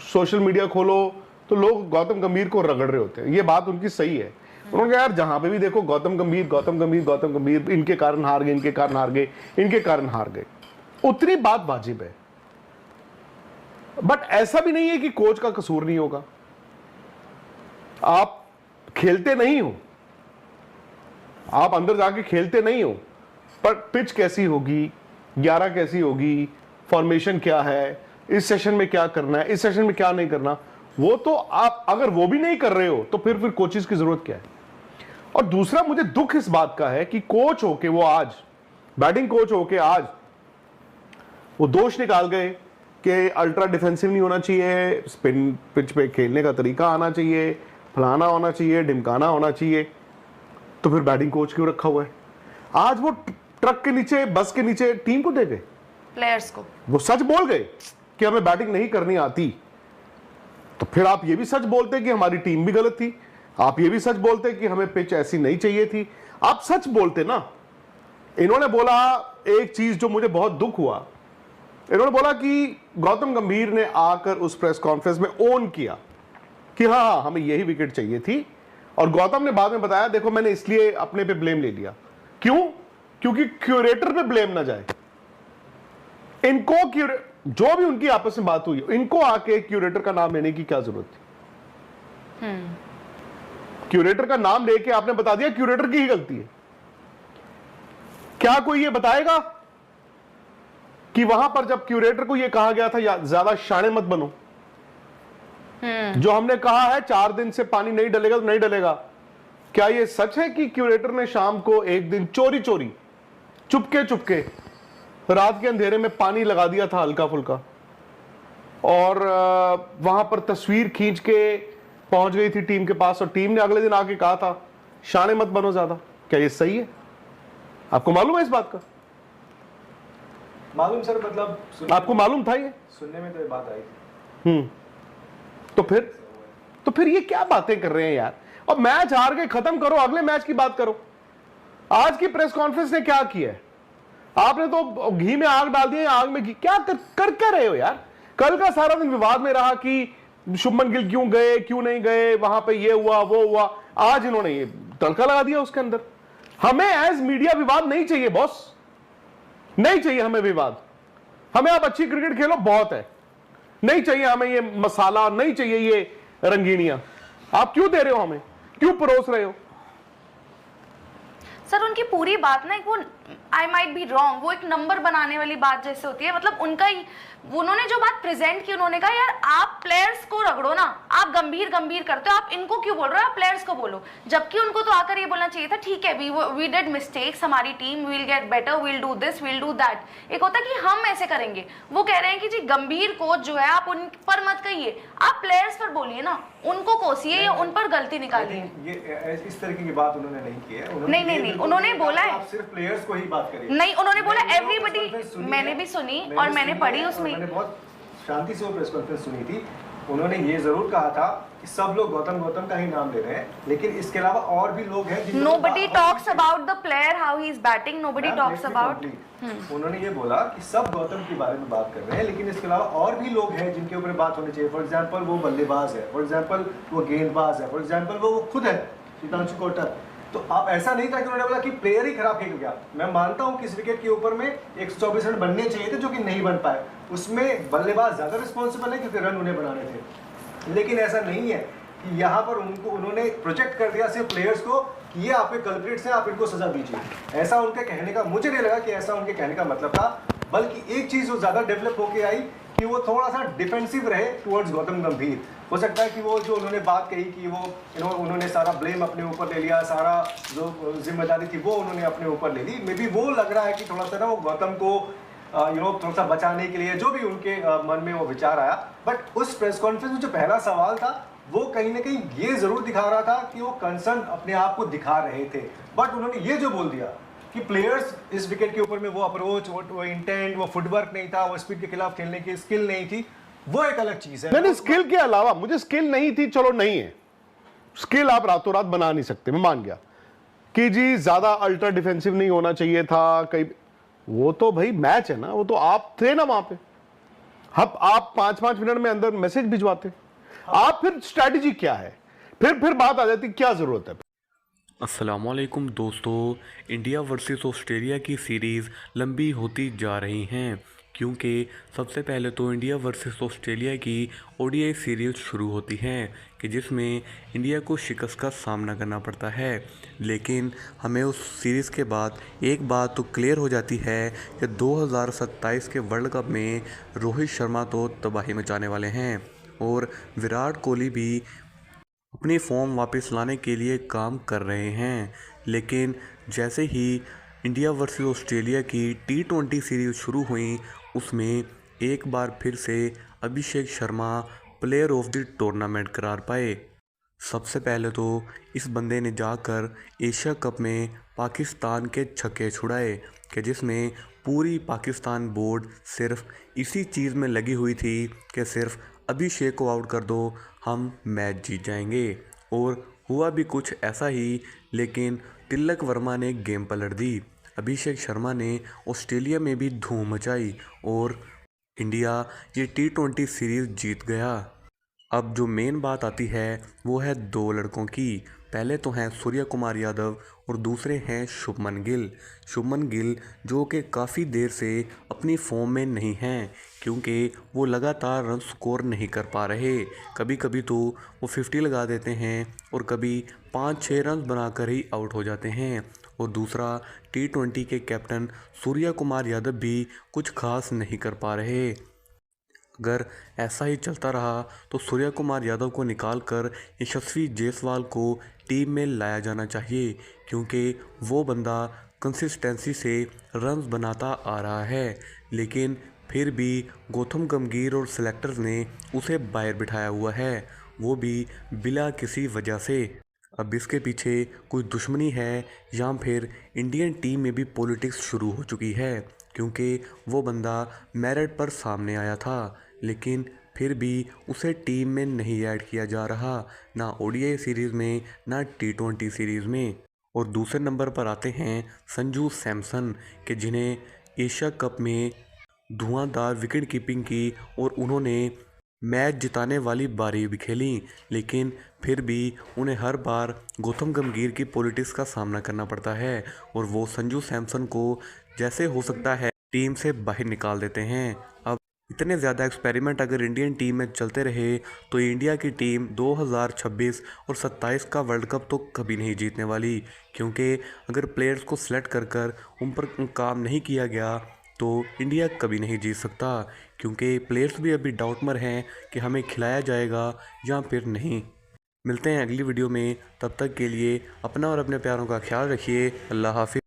Social media खोलो तो लोग गौतम गंभीर को रगड़ रहे होते हैं। ये बात उनकी सही है। उन्होंने कहा यार जहां पे भी देखो गौतम गंभीर गौतम गंभीर गौतम गंभीर, इनके कारण हार गए, इनके कारण हार गए, इनके कारण हार गए। उतनी बात वाजिब है, बट ऐसा भी नहीं है कि कोच का कसूर नहीं होगा। आप खेलते नहीं हो, आप अंदर जाके खेलते नहीं हो, पर पिच कैसी होगी, 11 कैसी होगी, फॉर्मेशन क्या है, इस सेशन में क्या करना है, इस सेशन में क्या नहीं करना, वो तो आप अगर वो भी नहीं कर रहे हो तो फिर कोचेस की जरूरत क्या है। और दूसरा मुझे दुख इस बात का है कि कोच होके वो आज, बैटिंग कोच होके आज वो दोष निकाल गए कि अल्ट्रा डिफेंसिव नहीं होना चाहिए, स्पिन पिच पे खेलने का तरीका आना चाहिए, फलाना होना चाहिए, ढिमकाना होना चाहिए। तो फिर बैटिंग कोच क्यों रखा हुआ है? आज वो ट्रक के नीचे, बस के नीचे टीम को दे गए, प्लेयर्स को। वो सच बोल गए कि हमें बैटिंग नहीं करनी आती। तो फिर आप ये भी सच बोलते कि हमारी टीम भी गलत थी, आप ये भी सच बोलते कि हमें पिच ऐसी नहीं चाहिए थी। आप सच बोलते ना। इन्होंने बोला एक चीज जो मुझे बहुत दुख हुआ, इन्होंने बोला कि गौतम गंभीर ने आकर उस प्रेस कॉन्फ्रेंस में ओन किया कि हाँ हमें यही विकेट चाहिए थी। और गौतम ने बाद में बताया देखो मैंने इसलिए अपने पे ब्लेम ले लिया। क्यों? क्योंकि क्यूरेटर पे ब्लेम ना जाए। इनको जो भी उनकी आपस में बात हुई, इनको आके क्यूरेटर का नाम लेने की क्या जरूरत थी? क्यूरेटर का नाम लेके आपने बता दिया क्यूरेटर की ही गलती है। क्या कोई ये बताएगा कि वहां पर जब क्यूरेटर को ये कहा गया था ज्यादा शाणे मत बनो, जो हमने कहा है 4 दिन से पानी नहीं डलेगा तो नहीं डलेगा, क्या ये सच है कि क्यूरेटर ने शाम को एक दिन चोरी चोरी चुपके चुपके रात के अंधेरे में पानी लगा दिया था हल्का फुल्का, और वहां पर तस्वीर खींच के पहुंच गई थी टीम के पास, और टीम ने अगले दिन आके कहा था शाने मत बनो ज्यादा? क्या ये सही है? आपको मालूम है इस बात का? मालूम सर, मतलब आपको मालूम था ये? सुनने में तो ये बात आई थी। तो फिर ये क्या बातें कर रहे हैं यार? और मैच हार गए, खत्म करो, अगले मैच की बात करो। आज की प्रेस कॉन्फ्रेंस ने क्या किया है? आपने तो घी में आग डाल दी है, आग में घी। क्या कर क्या रहे हो यार? कल का सारा दिन विवाद में रहा कि शुभमन गिल क्यों गए, क्यों नहीं गए, वहां पे ये हुआ वो हुआ। आज इन्होंने ये तड़का लगा दिया उसके अंदर। हमें एज मीडिया विवाद नहीं चाहिए बॉस, नहीं चाहिए हमें विवाद। हमें आप अच्छी क्रिकेट खेलो बहुत है, नहीं चाहिए हमें ये मसाला, नहीं चाहिए ये रंगीनियां। आप क्यों दे रहे हो हमें, क्यों परोस रहे हो? सर उनकी पूरी बात ना, वो आई माइट बी रॉन्ग, वो एक नंबर बनाने वाली बात जैसे होती है। मतलब उन्होंने जो बात प्रेजेंट की, उन्होंने कहा यार आप प्लेयर्स को रगड़ो ना, आप गंभीर गंभीर करते हो, आप इनको क्यों बोल रहे हो, आप प्लेयर्स को बोलो। जबकि उनको तो आकर ये बोलना चाहिए था ठीक है वी डिड मिस्टेक्स, हमारी team will get better, will do this, will do that. एक होता है कि हम ऐसे करेंगे, वो कह रहे हैं कि जी गंभीर कोच जो है आप उन पर मत कहिए, आप प्लेयर्स पर बोलिए ना, उनको कोसिए या उन पर गलती निकालिए। ये इस तरह की बात उन्होंने नहीं की है। नहीं उन्होंने बोला है, आप सिर्फ प्लेयर्स को ही बात करिए। नहीं उन्होंने बोला एवरीबडी, मैंने भी सुनी और मैंने पढ़ी उसमें। मैंने बहुत शांति से वो प्रेस कॉन्फ्रेंस सुनी थी। उन्होंने ये जरूर कहा था कि सब लोग गौतम का ही नाम ले रहे हैं, लेकिन इसके अलावा और भी लोग हैं। Nobody talks about the player how he is batting. Nobody talks about. उन्होंने ये बोला कि सब गौतम के बारे में बात कर रहे हैं, लेकिन इसके अलावा और भी लोग हैं जिनके ऊपर बात होनी चाहिए। फॉर एग्जाम्पल वो बल्लेबाज है, फॉर एग्जाम्पल वो गेंदबाज है, फॉर एग्जाम्पल वो खुद है हितांशु कोटर। तो आप ऐसा नहीं था कि उन्होंने बोला कि प्लेयर ही खराब खेल गया। मैं मानता हूं कि इस विकेट के ऊपर में 124 रन बनने चाहिए थे जो कि नहीं बन पाए। उसमें बल्लेबाज ज्यादा रिस्पॉन्सिबल है क्योंकि रन उन्हें बनाने थे, लेकिन ऐसा नहीं है कि यहाँ पर उन्होंने प्रोजेक्ट कर दिया सिर्फ प्लेयर्स को कि ये आपके कल्प्रिट्स हैं, आप इनको सजा दीजिए। ऐसा उनके कहने का, मुझे नहीं लगा कि ऐसा उनके कहने का मतलब था। बल्कि एक चीज जो ज्यादा डेवलप होके आई कि वो थोड़ा सा डिफेंसिव रहे टुवर्ड्स गौतम गंभीर। हो सकता है कि वो जो उन्होंने बात कही कि वो उन्होंने सारा ब्लेम अपने ऊपर ले लिया, सारा जो जिम्मेदारी थी वो उन्होंने अपने ऊपर ले ली। मे बी वो लग रहा है कि थोड़ा सा ना वो गौतम को थोड़ा सा बचाने के लिए जो भी उनके मन में वो विचार आया। बट उस प्रेस कॉन्फ्रेंस में जो पहला सवाल था वो कहीं ना कहीं ये जरूर दिखा रहा था कि वो कंसर्न अपने आप को दिखा रहे थे। बट उन्होंने ये जो बोल दिया कि प्लेयर्स इस विकेट के ऊपर में वो अप्रोच, वो इंटेंट, वो फुटवर्क नहीं था, वो स्पीड के खिलाफ खेलने की स्किल नहीं थी, वो एक अलग चीज है। नहीं, स्किल के अलावा मुझे स्किल नहीं थी, चलो नहीं है, स्किल आप रातों रात बना नहीं सकते, मैं मान गया कि जी ज्यादा अल्ट्रा डिफेंसिव नहीं होना चाहिए था कहीं। वो तो भाई मैच है ना, वो तो आप थे ना वहां पे, आप 5-5 मिनट में अंदर मैसेज भिजवाते, आप फिर स्ट्रैटेजी क्या है, फिर बात आ जाती क्या जरूरत है। अस्सलामुअलैकुम दोस्तों, इंडिया वर्सेस ऑस्ट्रेलिया की सीरीज़ लंबी होती जा रही हैं क्योंकि सबसे पहले तो इंडिया वर्सेस ऑस्ट्रेलिया की ओडीआई सीरीज़ शुरू होती हैं कि जिसमें इंडिया को शिकस्त का सामना करना पड़ता है। लेकिन हमें उस सीरीज़ के बाद एक बात तो क्लियर हो जाती है कि 2027 के वर्ल्ड कप में रोहित शर्मा तो तबाही मचाने वाले हैं और विराट कोहली भी अपनी फॉर्म वापस लाने के लिए काम कर रहे हैं। लेकिन जैसे ही इंडिया वर्सेस ऑस्ट्रेलिया की T20 सीरीज़ शुरू हुई, उसमें एक बार फिर से Abhishek Sharma player of the tournament करार पाए। सबसे पहले तो इस बंदे ने जाकर एशिया कप में पाकिस्तान के छक्के छुड़ाए कि जिसमें पूरी पाकिस्तान बोर्ड सिर्फ इसी चीज़ में लगी हुई थी कि सिर्फ अभिषेक को आउट कर दो, हम मैच जीत जाएंगे। और हुआ भी कुछ ऐसा ही, लेकिन तिलक वर्मा ने गेम पलट दी। अभिषेक शर्मा ने ऑस्ट्रेलिया में भी धूम मचाई और इंडिया ये T20 सीरीज़ जीत गया। अब जो मेन बात आती है वो है दो लड़कों की। पहले तो हैं सूर्य कुमार यादव और दूसरे हैं शुभमन गिल। शुभमन गिल जो कि काफ़ी देर से अपनी फॉर्म में नहीं हैं क्योंकि वो लगातार रन स्कोर नहीं कर पा रहे। कभी कभी तो वो 50 लगा देते हैं और कभी 5-6 रन बनाकर ही आउट हो जाते हैं। और दूसरा T20 के कैप्टन सूर्य कुमार यादव भी कुछ खास नहीं कर पा रहे। अगर ऐसा ही चलता रहा तो सूर्य कुमार यादव को निकालकर यशस्वी जायसवाल को टीम में लाया जाना चाहिए क्योंकि वो बंदा कंसिस्टेंसी से रन्स बनाता आ रहा है। लेकिन फिर भी गौतम गंभीर और सेलेक्टर्स ने उसे बाहर बिठाया हुआ है, वो भी बिला किसी वजह से। अब इसके पीछे कोई दुश्मनी है या फिर इंडियन टीम में भी पॉलिटिक्स शुरू हो चुकी है क्योंकि वो बंदा मेरिट पर सामने आया था लेकिन फिर भी उसे टीम में नहीं ऐड किया जा रहा, ना ओडीआई सीरीज़ में ना T20 सीरीज़ में। और दूसरे नंबर पर आते हैं संजू सैमसन के जिन्हें एशिया कप में धुआंधार विकेट कीपिंग की और उन्होंने मैच जिताने वाली बारी भी खेली। लेकिन फिर भी उन्हें हर बार गौतम गंभीर की पॉलिटिक्स का सामना करना पड़ता है और वो संजू सैमसन को जैसे हो सकता है टीम से बाहर निकाल देते हैं। अब इतने ज़्यादा एक्सपेरिमेंट अगर इंडियन टीम में चलते रहे तो इंडिया की टीम 2026 और 27 का वर्ल्ड कप तो कभी नहीं जीतने वाली क्योंकि अगर प्लेयर्स को सिलेक्ट कर उन पर काम नहीं किया गया तो इंडिया कभी नहीं जीत सकता क्योंकि प्लेयर्स भी अभी डाउट में हैं कि हमें खिलाया जाएगा या फिर नहीं। मिलते हैं अगली वीडियो में, तब तक के लिए अपना और अपने प्यारों का ख्याल रखिए। अल्लाह हाफिज़।